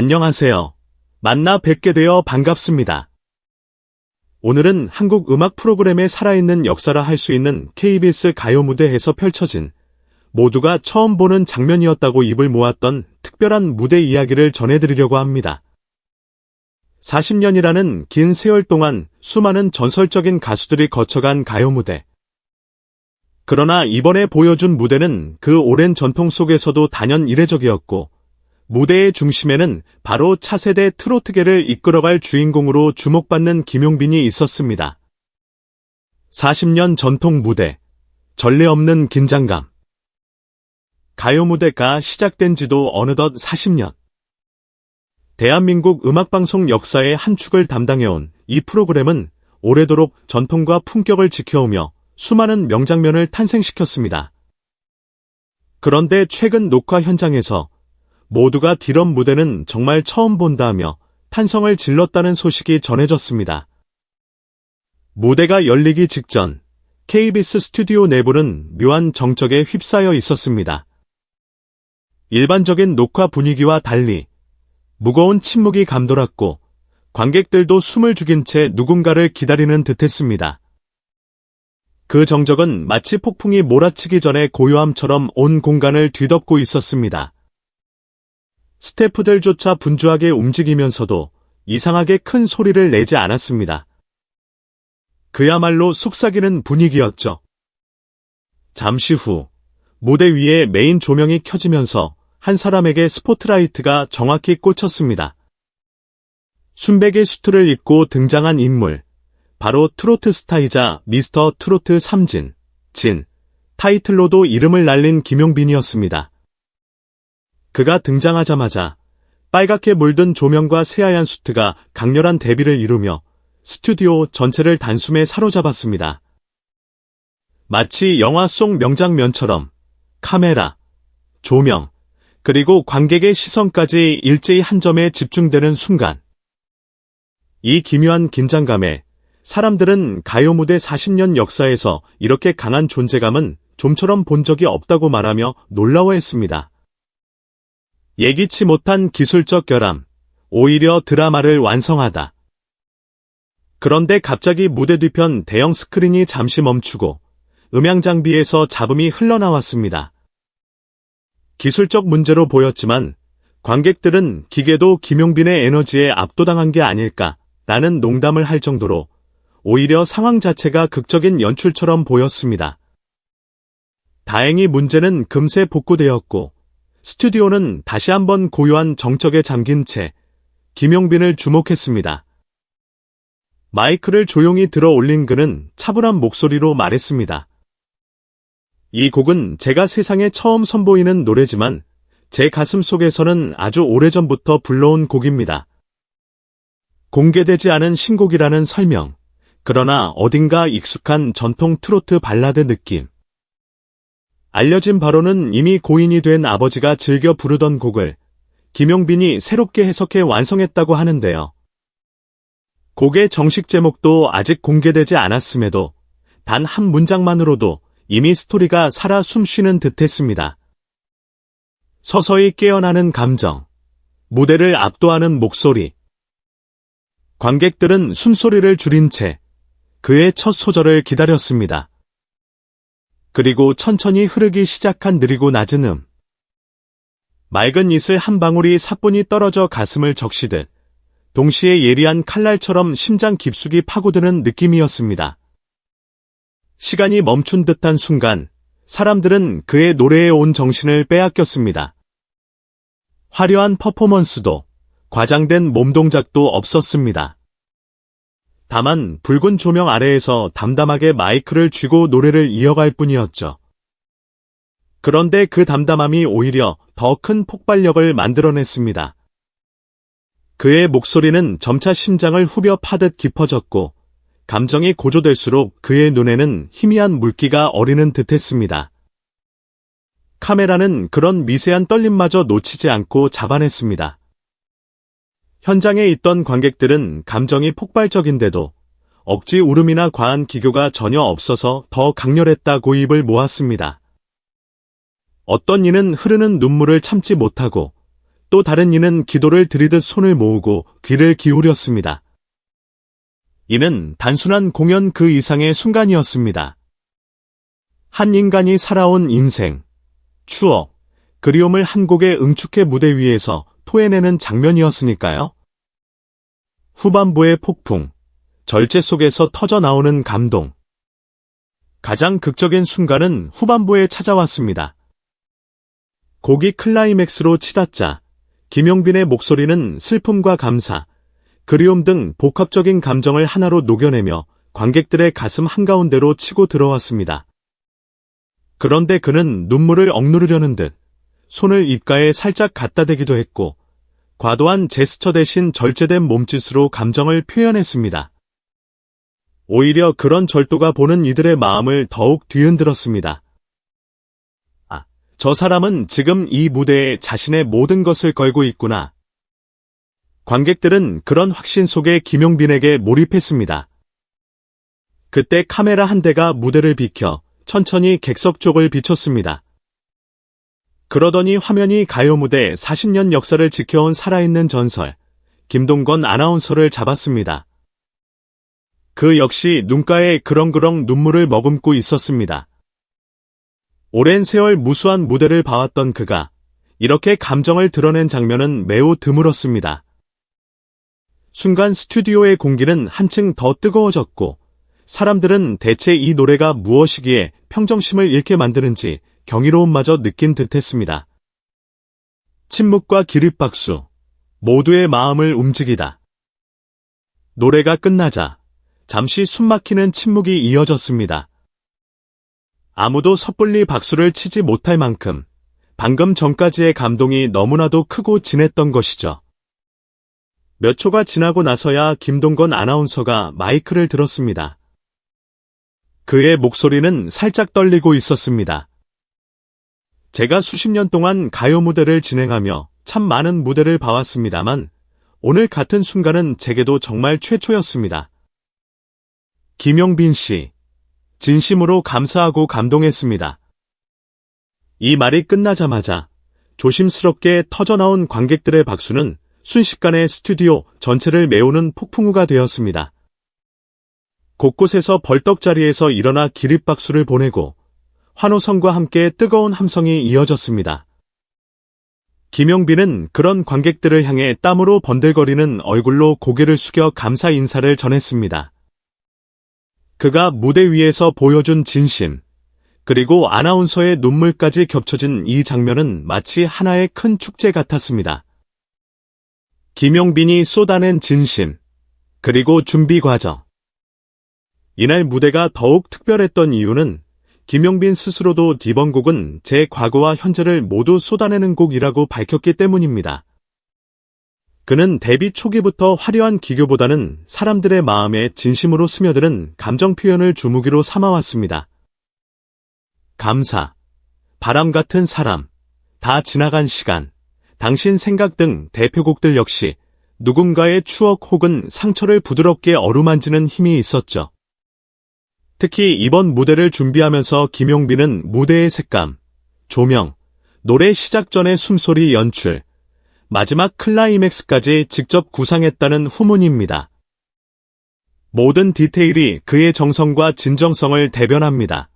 안녕하세요. 만나 뵙게 되어 반갑습니다. 오늘은 한국 음악 프로그램의 살아있는 역사라 할 수 있는 KBS 가요 무대에서 펼쳐진 모두가 처음 보는 장면이었다고 입을 모았던 특별한 무대 이야기를 전해드리려고 합니다. 40년이라는 긴 세월 동안 수많은 전설적인 가수들이 거쳐간 가요 무대. 그러나 이번에 보여준 무대는 그 오랜 전통 속에서도 단연 이례적이었고, 무대의 중심에는 바로 차세대 트로트계를 이끌어갈 주인공으로 주목받는 김용빈이 있었습니다. 40년 전통 무대, 전례 없는 긴장감. 가요 무대가 시작된 지도 어느덧 40년. 대한민국 음악방송 역사의 한 축을 담당해온 이 프로그램은 오래도록 전통과 품격을 지켜오며 수많은 명장면을 탄생시켰습니다. 그런데 최근 녹화 현장에서 모두가 디럼 무대는 정말 처음 본다며 탄성을 질렀다는 소식이 전해졌습니다. 무대가 열리기 직전 KBS 스튜디오 내부는 묘한 정적에 휩싸여 있었습니다. 일반적인 녹화 분위기와 달리 무거운 침묵이 감돌았고 관객들도 숨을 죽인 채 누군가를 기다리는 듯했습니다. 그 정적은 마치 폭풍이 몰아치기 전에 고요함처럼 온 공간을 뒤덮고 있었습니다. 스태프들조차 분주하게 움직이면서도 이상하게 큰 소리를 내지 않았습니다. 그야말로 속삭이는 분위기였죠. 잠시 후 무대 위에 메인 조명이 켜지면서 한 사람에게 스포트라이트가 정확히 꽂혔습니다. 순백의 수트를 입고 등장한 인물, 바로 트로트 스타이자 미스터 트로트 3진, 타이틀로도 이름을 날린 김용빈이었습니다. 그가 등장하자마자 빨갛게 물든 조명과 새하얀 수트가 강렬한 대비를 이루며 스튜디오 전체를 단숨에 사로잡았습니다. 마치 영화 속 명장면처럼 카메라, 조명, 그리고 관객의 시선까지 일제히 한 점에 집중되는 순간. 이 기묘한 긴장감에 사람들은 가요 무대 40년 역사에서 이렇게 강한 존재감은 좀처럼 본 적이 없다고 말하며 놀라워했습니다. 예기치 못한 기술적 결함, 오히려 드라마를 완성하다. 그런데 갑자기 무대 뒤편 대형 스크린이 잠시 멈추고 음향 장비에서 잡음이 흘러나왔습니다. 기술적 문제로 보였지만 관객들은 기계도 김용빈의 에너지에 압도당한 게 아닐까라는 농담을 할 정도로 오히려 상황 자체가 극적인 연출처럼 보였습니다. 다행히 문제는 금세 복구되었고 스튜디오는 다시 한번 고요한 정적에 잠긴 채 김용빈을 주목했습니다. 마이크를 조용히 들어 올린 그는 차분한 목소리로 말했습니다. 이 곡은 제가 세상에 처음 선보이는 노래지만 제 가슴 속에서는 아주 오래전부터 불러온 곡입니다. 공개되지 않은 신곡이라는 설명, 그러나 어딘가 익숙한 전통 트로트 발라드 느낌. 알려진 바로는 이미 고인이 된 아버지가 즐겨 부르던 곡을 김용빈이 새롭게 해석해 완성했다고 하는데요. 곡의 정식 제목도 아직 공개되지 않았음에도 단 한 문장만으로도 이미 스토리가 살아 숨쉬는 듯했습니다. 서서히 깨어나는 감정, 무대를 압도하는 목소리. 관객들은 숨소리를 줄인 채 그의 첫 소절을 기다렸습니다. 그리고 천천히 흐르기 시작한 느리고 낮은 맑은 이슬 한 방울이 사뿐히 떨어져 가슴을 적시듯 동시에 예리한 칼날처럼 심장 깊숙이 파고드는 느낌이었습니다. 시간이 멈춘 듯한 순간 사람들은 그의 노래에 온 정신을 빼앗겼습니다. 화려한 퍼포먼스도 과장된 몸동작도 없었습니다. 다만 붉은 조명 아래에서 담담하게 마이크를 쥐고 노래를 이어갈 뿐이었죠. 그런데 그 담담함이 오히려 더 큰 폭발력을 만들어냈습니다. 그의 목소리는 점차 심장을 후벼 파듯 깊어졌고 감정이 고조될수록 그의 눈에는 희미한 물기가 어리는 듯했습니다. 카메라는 그런 미세한 떨림마저 놓치지 않고 잡아냈습니다. 현장에 있던 관객들은 감정이 폭발적인데도 억지 울음이나 과한 기교가 전혀 없어서 더 강렬했다고 입을 모았습니다. 어떤 이는 흐르는 눈물을 참지 못하고 또 다른 이는 기도를 드리듯 손을 모으고 귀를 기울였습니다. 이는 단순한 공연 그 이상의 순간이었습니다. 한 인간이 살아온 인생, 추억, 그리움을 한 곡의 응축의 무대 위에서 토해내는 장면이었으니까요. 후반부의 폭풍, 절제 속에서 터져나오는 감동. 가장 극적인 순간은 후반부에 찾아왔습니다. 곡이 클라이맥스로 치닫자 김용빈의 목소리는 슬픔과 감사, 그리움 등 복합적인 감정을 하나로 녹여내며 관객들의 가슴 한가운데로 치고 들어왔습니다. 그런데 그는 눈물을 억누르려는 듯 손을 입가에 살짝 갖다 대기도 했고 과도한 제스처 대신 절제된 몸짓으로 감정을 표현했습니다. 오히려 그런 절도가 보는 이들의 마음을 더욱 뒤흔들었습니다. 저 사람은 지금 이 무대에 자신의 모든 것을 걸고 있구나. 관객들은 그런 확신 속에 김용빈에게 몰입했습니다. 그때 카메라 한 대가 무대를 비켜 천천히 객석 쪽을 비췄습니다. 그러더니 화면이 가요 무대 40년 역사를 지켜온 살아있는 전설, 김동건 아나운서를 잡았습니다. 그 역시 눈가에 그렁그렁 눈물을 머금고 있었습니다. 오랜 세월 무수한 무대를 봐왔던 그가 이렇게 감정을 드러낸 장면은 매우 드물었습니다. 순간 스튜디오의 공기는 한층 더 뜨거워졌고 사람들은 대체 이 노래가 무엇이기에 평정심을 잃게 만드는지 경이로움마저 느낀 듯했습니다. 침묵과 기립박수, 모두의 마음을 움직이다. 노래가 끝나자 잠시 숨막히는 침묵이 이어졌습니다. 아무도 섣불리 박수를 치지 못할 만큼 방금 전까지의 감동이 너무나도 크고 진했던 것이죠. 몇 초가 지나고 나서야 김동건 아나운서가 마이크를 들었습니다. 그의 목소리는 살짝 떨리고 있었습니다. 제가 수십 년 동안 가요 무대를 진행하며 참 많은 무대를 봐왔습니다만 오늘 같은 순간은 제게도 정말 최초였습니다. 김용빈 씨, 진심으로 감사하고 감동했습니다. 이 말이 끝나자마자 조심스럽게 터져나온 관객들의 박수는 순식간에 스튜디오 전체를 메우는 폭풍우가 되었습니다. 곳곳에서 벌떡 자리에서 일어나 기립박수를 보내고 환호성과 함께 뜨거운 함성이 이어졌습니다. 김용빈은 그런 관객들을 향해 땀으로 번들거리는 얼굴로 고개를 숙여 감사 인사를 전했습니다. 그가 무대 위에서 보여준 진심, 그리고 아나운서의 눈물까지 겹쳐진 이 장면은 마치 하나의 큰 축제 같았습니다. 김용빈이 쏟아낸 진심, 그리고 준비 과정. 이날 무대가 더욱 특별했던 이유는 김용빈 스스로도 이번 곡은 제 과거와 현재를 모두 쏟아내는 곡이라고 밝혔기 때문입니다. 그는 데뷔 초기부터 화려한 기교보다는 사람들의 마음에 진심으로 스며드는 감정 표현을 주무기로 삼아왔습니다. 감사, 바람 같은 사람, 다 지나간 시간, 당신 생각 등 대표곡들 역시 누군가의 추억 혹은 상처를 부드럽게 어루만지는 힘이 있었죠. 특히 이번 무대를 준비하면서 김용빈은 무대의 색감, 조명, 노래 시작 전의 숨소리 연출, 마지막 클라이맥스까지 직접 구상했다는 후문입니다. 모든 디테일이 그의 정성과 진정성을 대변합니다.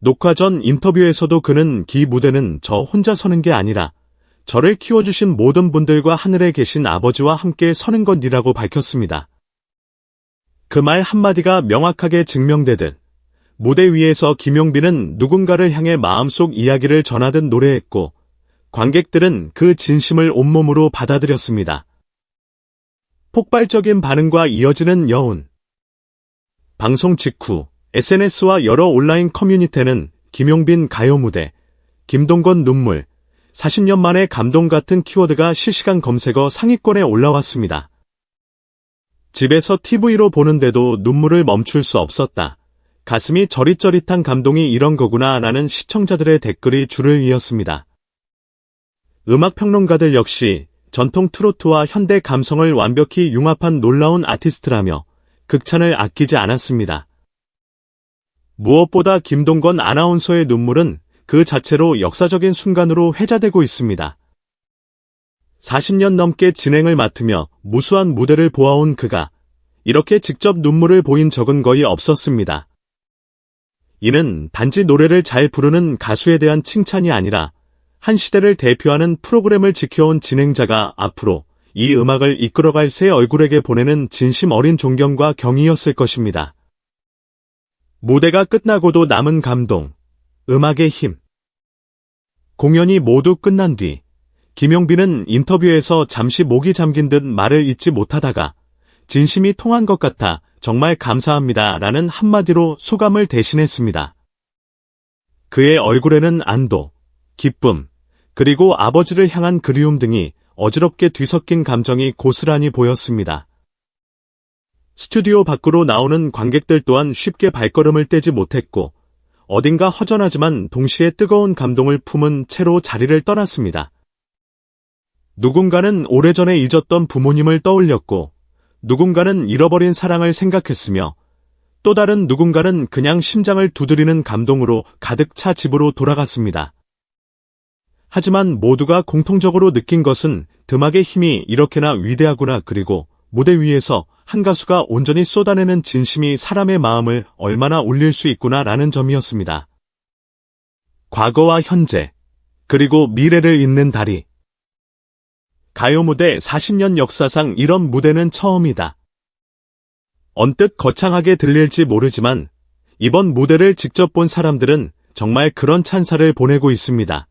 녹화 전 인터뷰에서도 그는 이 무대는 저 혼자 서는 게 아니라 저를 키워주신 모든 분들과 하늘에 계신 아버지와 함께 서는 것이라고 밝혔습니다. 그 말 한마디가 명확하게 증명되듯 무대 위에서 김용빈은 누군가를 향해 마음속 이야기를 전하듯 노래했고 관객들은 그 진심을 온몸으로 받아들였습니다. 폭발적인 반응과 이어지는 여운. 방송 직후 SNS와 여러 온라인 커뮤니티는 김용빈 가요 무대, 김동건 눈물, 40년 만의 감동 같은 키워드가 실시간 검색어 상위권에 올라왔습니다. 집에서 TV로 보는데도 눈물을 멈출 수 없었다. 가슴이 저릿저릿한 감동이 이런 거구나 라는 시청자들의 댓글이 줄을 이었습니다. 음악평론가들 역시 전통 트로트와 현대 감성을 완벽히 융합한 놀라운 아티스트라며 극찬을 아끼지 않았습니다. 무엇보다 김동건 아나운서의 눈물은 그 자체로 역사적인 순간으로 회자되고 있습니다. 40년 넘게 진행을 맡으며 무수한 무대를 보아온 그가 이렇게 직접 눈물을 보인 적은 거의 없었습니다. 이는 단지 노래를 잘 부르는 가수에 대한 칭찬이 아니라 한 시대를 대표하는 프로그램을 지켜온 진행자가 앞으로 이 음악을 이끌어갈 새 얼굴에게 보내는 진심 어린 존경과 경의였을 것입니다. 무대가 끝나고도 남은 감동, 음악의 힘. 공연이 모두 끝난 뒤 김용빈은 인터뷰에서 잠시 목이 잠긴 듯 말을 잇지 못하다가 진심이 통한 것 같아 정말 감사합니다 라는 한마디로 소감을 대신했습니다. 그의 얼굴에는 안도, 기쁨, 그리고 아버지를 향한 그리움 등이 어지럽게 뒤섞인 감정이 고스란히 보였습니다. 스튜디오 밖으로 나오는 관객들 또한 쉽게 발걸음을 떼지 못했고 어딘가 허전하지만 동시에 뜨거운 감동을 품은 채로 자리를 떠났습니다. 누군가는 오래전에 잊었던 부모님을 떠올렸고 누군가는 잃어버린 사랑을 생각했으며 또 다른 누군가는 그냥 심장을 두드리는 감동으로 가득 차 집으로 돌아갔습니다. 하지만 모두가 공통적으로 느낀 것은 음악의 힘이 이렇게나 위대하구나, 그리고 무대 위에서 한 가수가 온전히 쏟아내는 진심이 사람의 마음을 얼마나 울릴 수 있구나라는 점이었습니다. 과거와 현재, 그리고 미래를 잇는 다리. 가요 무대 40년 역사상 이런 무대는 처음이다. 언뜻 거창하게 들릴지 모르지만 이번 무대를 직접 본 사람들은 정말 그런 찬사를 보내고 있습니다.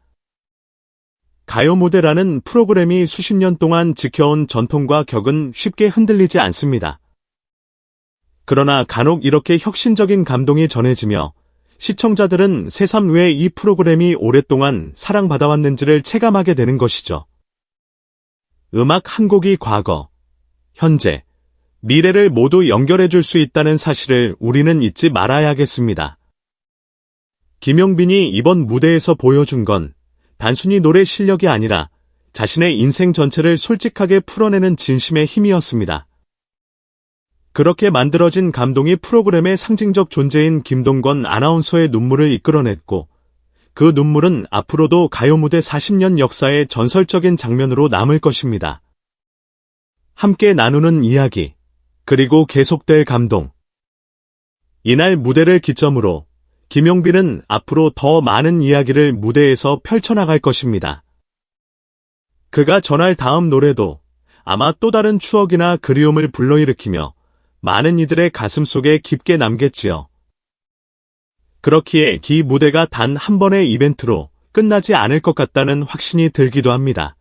가요 무대라는 프로그램이 수십 년 동안 지켜온 전통과 격은 쉽게 흔들리지 않습니다. 그러나 간혹 이렇게 혁신적인 감동이 전해지며 시청자들은 새삼 왜 이 프로그램이 오랫동안 사랑받아왔는지를 체감하게 되는 것이죠. 음악 한 곡이 과거, 현재, 미래를 모두 연결해 줄 수 있다는 사실을 우리는 잊지 말아야겠습니다. 김용빈이 이번 무대에서 보여준 건 단순히 노래 실력이 아니라 자신의 인생 전체를 솔직하게 풀어내는 진심의 힘이었습니다. 그렇게 만들어진 감동이 프로그램의 상징적 존재인 김동건 아나운서의 눈물을 이끌어냈고 그 눈물은 앞으로도 가요 무대 40년 역사의 전설적인 장면으로 남을 것입니다. 함께 나누는 이야기, 그리고 계속될 감동. 이날 무대를 기점으로 김용빈은 앞으로 더 많은 이야기를 무대에서 펼쳐나갈 것입니다. 그가 전할 다음 노래도 아마 또 다른 추억이나 그리움을 불러일으키며 많은 이들의 가슴 속에 깊게 남겠지요. 그렇기에 이 무대가 단 한 번의 이벤트로 끝나지 않을 것 같다는 확신이 들기도 합니다.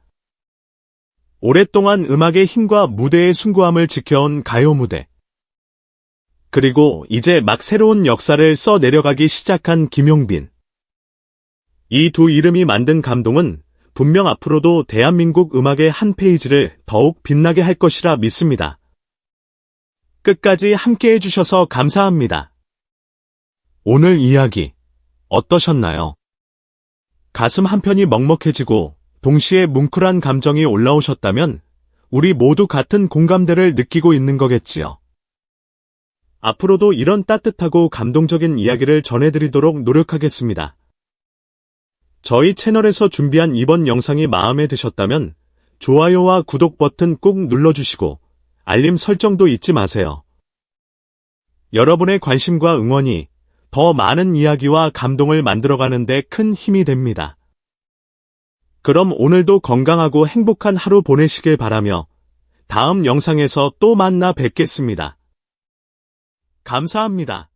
오랫동안 음악의 힘과 무대의 숭고함을 지켜온 가요 무대. 그리고 이제 막 새로운 역사를 써 내려가기 시작한 김용빈. 이 두 이름이 만든 감동은 분명 앞으로도 대한민국 음악의 한 페이지를 더욱 빛나게 할 것이라 믿습니다. 끝까지 함께 해주셔서 감사합니다. 오늘 이야기 어떠셨나요? 가슴 한편이 먹먹해지고 동시에 뭉클한 감정이 올라오셨다면 우리 모두 같은 공감대를 느끼고 있는 거겠지요. 앞으로도 이런 따뜻하고 감동적인 이야기를 전해드리도록 노력하겠습니다. 저희 채널에서 준비한 이번 영상이 마음에 드셨다면 좋아요와 구독 버튼 꾹 눌러주시고 알림 설정도 잊지 마세요. 여러분의 관심과 응원이 더 많은 이야기와 감동을 만들어가는 데 큰 힘이 됩니다. 그럼 오늘도 건강하고 행복한 하루 보내시길 바라며 다음 영상에서 또 만나 뵙겠습니다. 감사합니다.